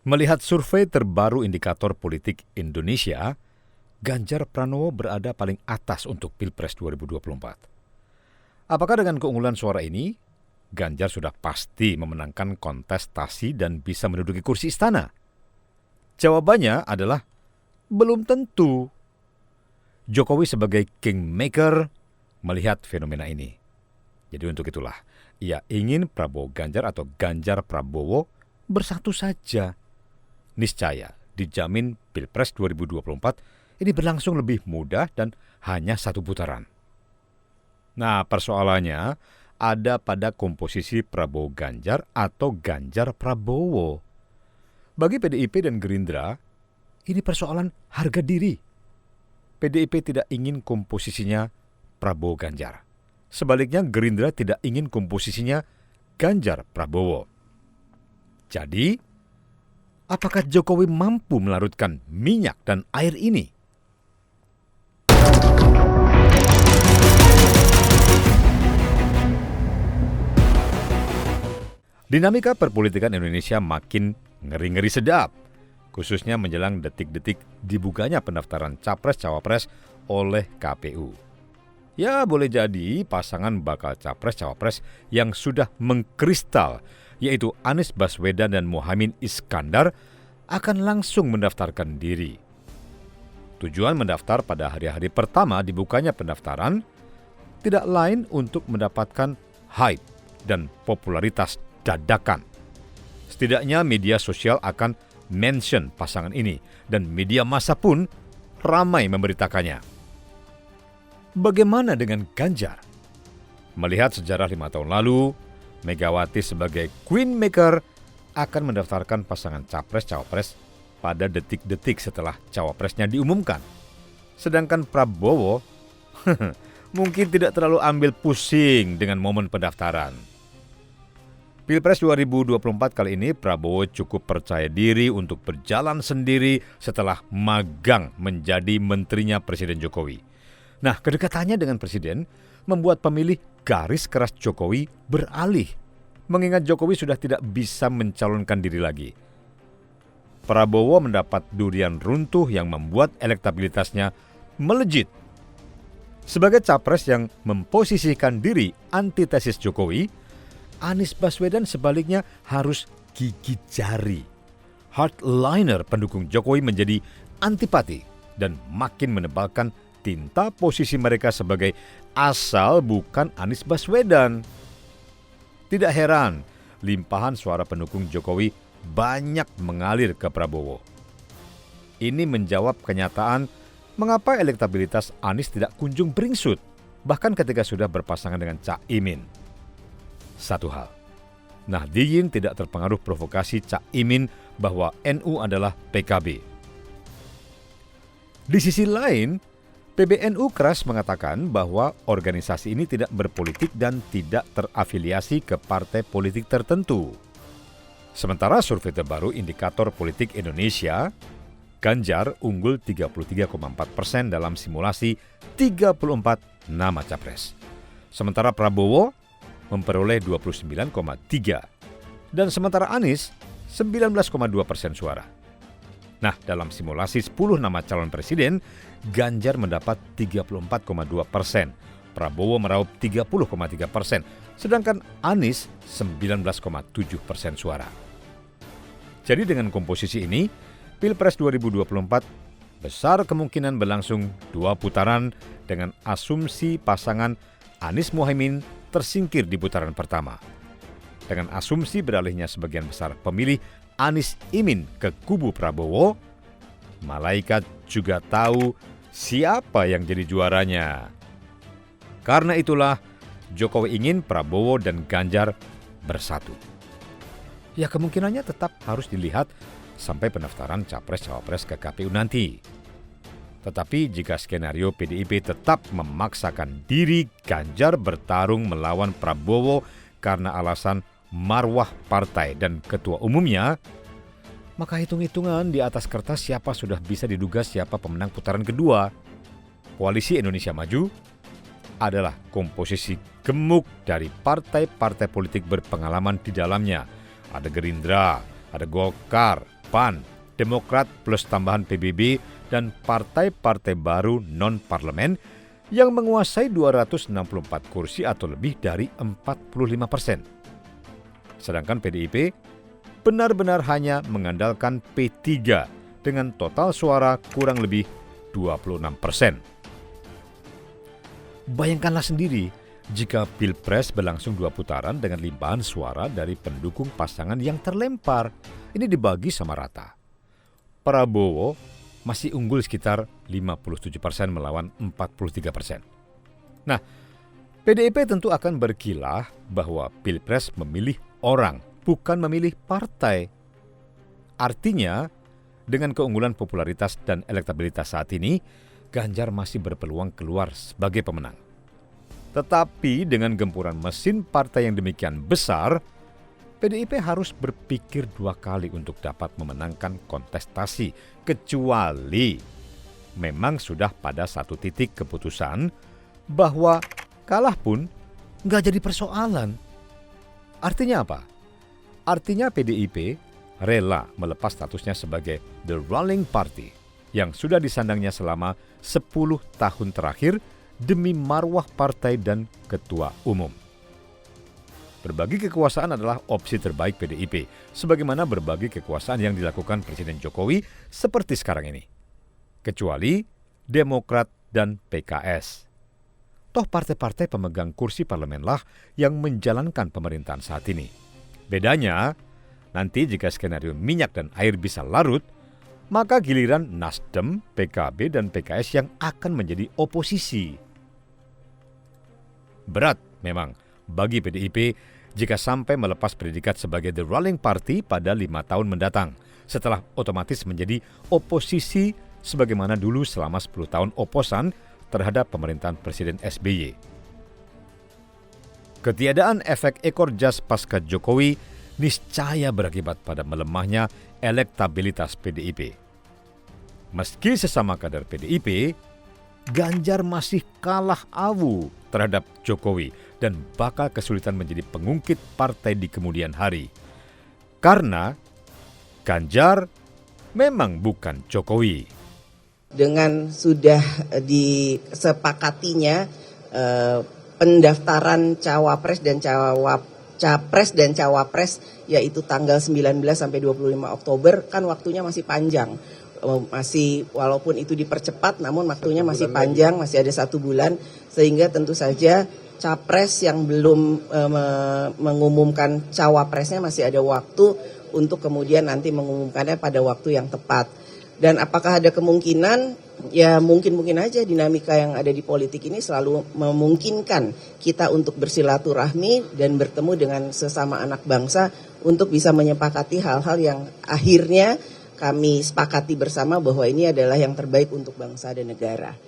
Melihat survei terbaru indikator politik Indonesia, Ganjar Pranowo berada paling atas untuk Pilpres 2024. Apakah dengan keunggulan suara ini, Ganjar sudah pasti memenangkan kontestasi dan bisa menduduki kursi istana? Jawabannya adalah belum tentu. Jokowi sebagai kingmaker melihat fenomena ini. Jadi untuk itulah, ia ingin Prabowo Ganjar atau Ganjar Prabowo bersatu saja. Niscaya dijamin Pilpres 2024 ini berlangsung lebih mudah dan hanya satu putaran. Nah, persoalannya ada pada komposisi Prabowo Ganjar atau Ganjar Prabowo. Bagi PDIP dan Gerindra, ini persoalan harga diri. PDIP tidak ingin komposisinya Prabowo Ganjar. Sebaliknya Gerindra tidak ingin komposisinya Ganjar Prabowo. Jadi, apakah Jokowi mampu melarutkan minyak dan air ini? Dinamika perpolitikan Indonesia makin ngeri-ngeri sedap, khususnya menjelang detik-detik dibukanya pendaftaran Capres-Cawapres oleh KPU. Ya, boleh jadi pasangan bakal Capres-Cawapres yang sudah mengkristal, yaitu Anies Baswedan dan Muhaimin Iskandar, akan langsung mendaftarkan diri. Tujuan mendaftar pada hari-hari pertama dibukanya pendaftaran tidak lain untuk mendapatkan hype dan popularitas dadakan. Setidaknya media sosial akan mention pasangan ini dan media massa pun ramai memberitakannya. Bagaimana dengan Ganjar? Melihat sejarah 5 tahun lalu, Megawati sebagai Queenmaker akan mendaftarkan pasangan Capres-Cawapres pada detik-detik setelah Cawapresnya diumumkan. Sedangkan Prabowo mungkin tidak terlalu ambil pusing dengan momen pendaftaran. Pilpres 2024 kali ini Prabowo cukup percaya diri untuk berjalan sendiri setelah magang menjadi menterinya Presiden Jokowi. Nah, kedekatannya dengan Presiden membuat pemilih garis keras Jokowi beralih, mengingat Jokowi sudah tidak bisa mencalonkan diri lagi. Prabowo mendapat durian runtuh yang membuat elektabilitasnya melejit. Sebagai capres yang memposisikan diri antitesis Jokowi, Anies Baswedan sebaliknya harus gigit jari. Hardliner pendukung Jokowi menjadi antipati dan makin menebalkan tinta posisi mereka sebagai asal bukan Anies Baswedan. Tidak heran, limpahan suara pendukung Jokowi banyak mengalir ke Prabowo. Ini menjawab kenyataan mengapa elektabilitas Anies tidak kunjung beringsut, bahkan ketika sudah berpasangan dengan Cak Imin. Satu hal, Nahdliyin tidak terpengaruh provokasi Cak Imin bahwa NU adalah PKB. Di sisi lain, PBNU keras mengatakan bahwa organisasi ini tidak berpolitik dan tidak terafiliasi ke partai politik tertentu. Sementara survei terbaru indikator politik Indonesia, Ganjar unggul 33,4% dalam simulasi 34 nama capres. Sementara Prabowo memperoleh 29,3% dan sementara Anies 19,2% suara. Nah, dalam simulasi 10 nama calon presiden, Ganjar mendapat 34,2%, Prabowo meraup 30,3%, sedangkan Anies 19,7% suara. Jadi dengan komposisi ini, Pilpres 2024 besar kemungkinan berlangsung 2 putaran dengan asumsi pasangan Anies Muhaimin tersingkir di putaran pertama. Dengan asumsi beralihnya sebagian besar pemilih Anies Imin ke kubu Prabowo, malaikat juga tahu siapa yang jadi juaranya. Karena itulah Jokowi ingin Prabowo dan Ganjar bersatu. Ya, kemungkinannya tetap harus dilihat sampai pendaftaran Capres-Cawapres ke KPU nanti. Tetapi jika skenario PDIP tetap memaksakan diri Ganjar bertarung melawan Prabowo karena alasan marwah partai dan ketua umumnya, maka hitung-hitungan di atas kertas siapa sudah bisa diduga siapa pemenang putaran kedua. Koalisi Indonesia Maju adalah komposisi gemuk dari partai-partai politik berpengalaman di dalamnya. Ada Gerindra, ada Golkar, PAN, Demokrat plus tambahan PBB, dan partai-partai baru non-parlemen yang menguasai 264 kursi atau lebih dari 45%. Sedangkan PDIP benar-benar hanya mengandalkan P3 dengan total suara kurang lebih 26%. Bayangkanlah sendiri jika Pilpres berlangsung 2 putaran dengan limpahan suara dari pendukung pasangan yang terlempar. Ini dibagi sama rata. Prabowo masih unggul sekitar 57% melawan 43%. Nah, PDIP tentu akan berkilah bahwa Pilpres memilih orang, bukan memilih partai. Artinya, dengan keunggulan popularitas dan elektabilitas saat ini, Ganjar masih berpeluang keluar sebagai pemenang. Tetapi dengan gempuran mesin partai yang demikian besar, PDIP harus berpikir 2 kali untuk dapat memenangkan kontestasi, kecuali memang sudah pada satu titik keputusan bahwa kalah pun nggak jadi persoalan. Artinya apa? Artinya PDIP rela melepas statusnya sebagai the ruling party yang sudah disandangnya selama 10 tahun terakhir demi marwah partai dan ketua umum. Berbagi kekuasaan adalah opsi terbaik PDIP, sebagaimana berbagi kekuasaan yang dilakukan Presiden Jokowi seperti sekarang ini. Kecuali Demokrat dan PKS. Toh partai-partai pemegang kursi parlemenlah yang menjalankan pemerintahan saat ini. Bedanya, nanti jika skenario minyak dan air bisa larut, maka giliran Nasdem, PKB, dan PKS yang akan menjadi oposisi. Berat memang bagi PDIP jika sampai melepas predikat sebagai the ruling party pada 5 tahun mendatang, setelah otomatis menjadi oposisi sebagaimana dulu selama 10 tahun oposan terhadap pemerintahan Presiden SBY. Ketiadaan efek ekor jas pasca Jokowi niscaya berakibat pada melemahnya elektabilitas PDIP. Meski sesama kader PDIP, Ganjar masih kalah awu terhadap Jokowi dan bakal kesulitan menjadi pengungkit partai di kemudian hari. Karena Ganjar memang bukan Jokowi. Dengan sudah disepakatinya pendaftaran cawapres dan capres dan cawapres yaitu tanggal 19 sampai 25 Oktober kan waktunya masih panjang. Masih walaupun itu dipercepat namun waktunya masih panjang, masih ada 1 bulan sehingga tentu saja capres yang belum mengumumkan cawapresnya masih ada waktu untuk kemudian nanti mengumumkannya pada waktu yang tepat. Dan apakah ada kemungkinan? Ya mungkin aja dinamika yang ada di politik ini selalu memungkinkan kita untuk bersilaturahmi dan bertemu dengan sesama anak bangsa untuk bisa menyepakati hal-hal yang akhirnya kami sepakati bersama bahwa ini adalah yang terbaik untuk bangsa dan negara.